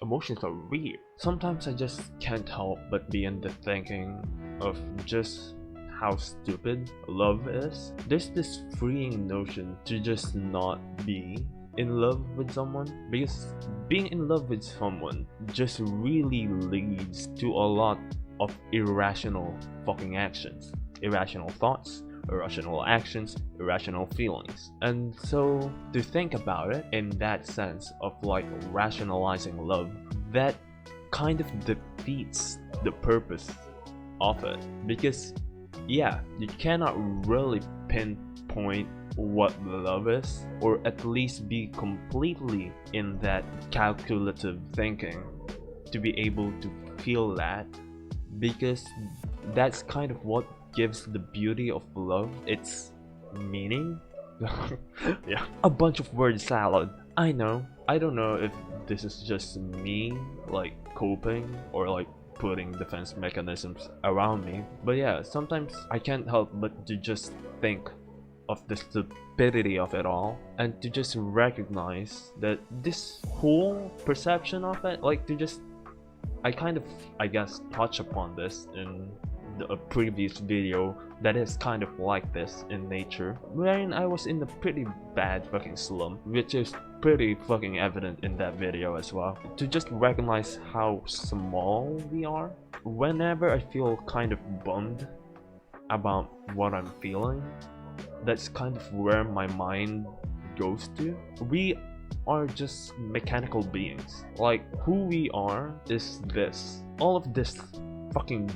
emotions are weird. Sometimes I just can't help but be in the thinking of just how stupid love is. There's this freeing notion to just not be in love with someone, because being in love with someone just really leads to a lot of irrational fucking actions, irrational thoughts, irrational actions, irrational feelings. And so to think about it in that sense of like rationalizing love, that kind of defeats the purpose of it, because yeah, you cannot really pinpoint what love is, or at least be completely in that calculative thinking to be able to feel that, because that's kind of what gives the beauty of love its meaning. Yeah, a bunch of word salad. I know. I don't know if this is just me like coping or like putting defense mechanisms around me, but yeah, sometimes I can't help but to just think of the stupidity of it all, and to just recognize that this whole perception of it, like to just, I kind of, I guess, touch upon this in a previous video that is kind of like this in nature, wherein I was in a pretty bad fucking slump, which is pretty fucking evident in that video as well. To just recognize how small we are. Whenever I feel kind of bummed about what I'm feeling, that's kind of where my mind goes to. We are just mechanical beings. Like, who we are is this. All of this fucking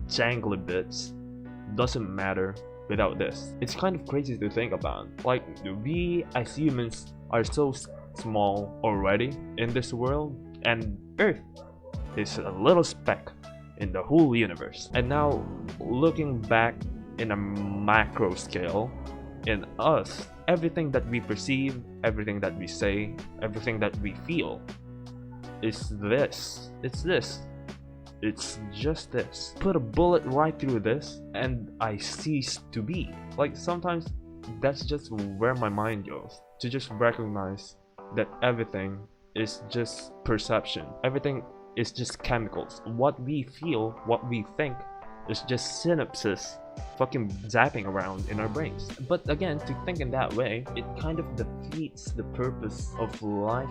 jangly bits doesn't matter without this. It's kind of crazy to think about. Like, we as humans are so small already in this world, and Earth is a little speck in the whole universe. And now, looking back in a macro scale, in us, everything that we perceive, everything that we say, everything that we feel is this. It's this. It's just this. Put a bullet right through this and I cease to be. Like, sometimes that's just where my mind goes. To just recognize that everything is just perception. Everything is just chemicals. What we feel, what we think is just synapses fucking zapping around in our brains. But again, to think in that way, it kind of defeats the purpose of life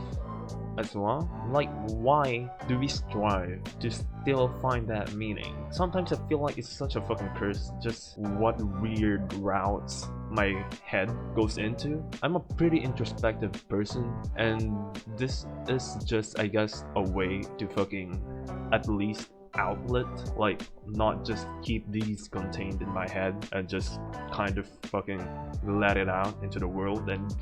as well. Like, why do we strive to still find that meaning? Sometimes I feel like it's such a fucking curse just what weird routes my head goes into. I'm a pretty introspective person, and this is just, I guess, a way to fucking at least outlet, like not just keep these contained in my head and just kind of fucking let it out into the world and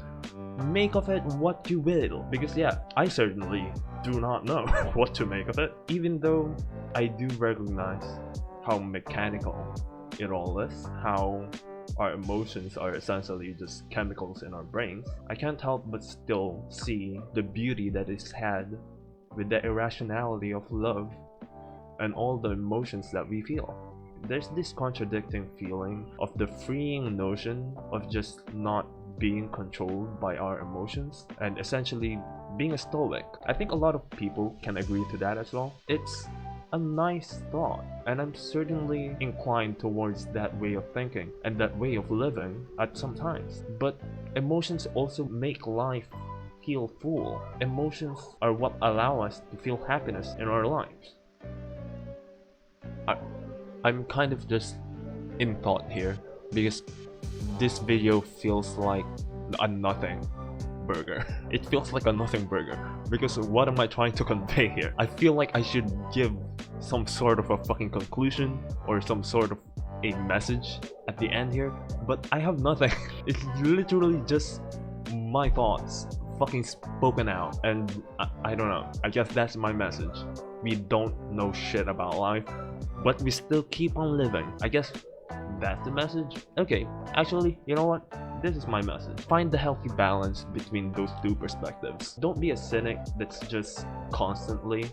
make of it what you will. Because yeah, I certainly do not know what to make of it, even though I do recognize how mechanical it all is, how our emotions are essentially just chemicals in our brains. I can't help but still see the beauty that is had with the irrationality of love and all the emotions that we feel. There's this contradicting feeling of the freeing notion of just not being controlled by our emotions and essentially being a stoic. I think a lot of people can agree to that as well. It's a nice thought, and I'm certainly inclined towards that way of thinking and that way of living at some times. But emotions also make life feel full. Emotions are what allow us to feel happiness in our lives. I'm kind of just in thought here because this video feels like a nothing burger. It feels like a nothing burger because what am I trying to convey here? I feel like I should give some sort of a fucking conclusion or some sort of a message at the end here, but I have nothing. It's literally just my thoughts fucking spoken out, and I don't know. I guess that's my message. We don't know shit about life, but we still keep on living. I guess that's the message. Okay, actually, you know what? This is my message. Find the healthy balance between those two perspectives. Don't be a cynic that's just constantly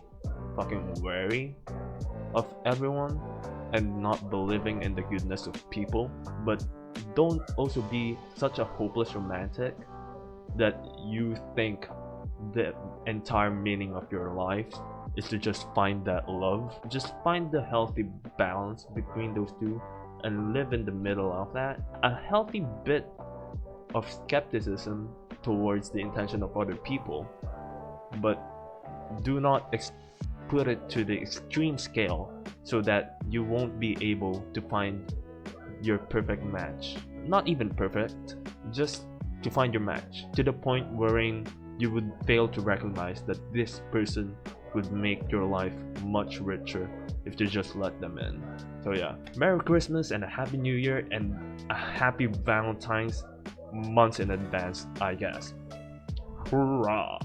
fucking wary of everyone and not believing in the goodness of people, but don't also be such a hopeless romantic that you think the entire meaning of your life is to just find that love. Just find the healthy balance between those two and live in the middle of that. A healthy bit of skepticism towards the intention of other people, but do not put it to the extreme scale so that you won't be able to find your perfect match. Not even perfect, just to find your match, to the point wherein you would fail to recognize that this person would make your life much richer if you just let them in. So yeah, Merry Christmas and a Happy New Year and a Happy Valentine's months in advance, I guess. Hurrah!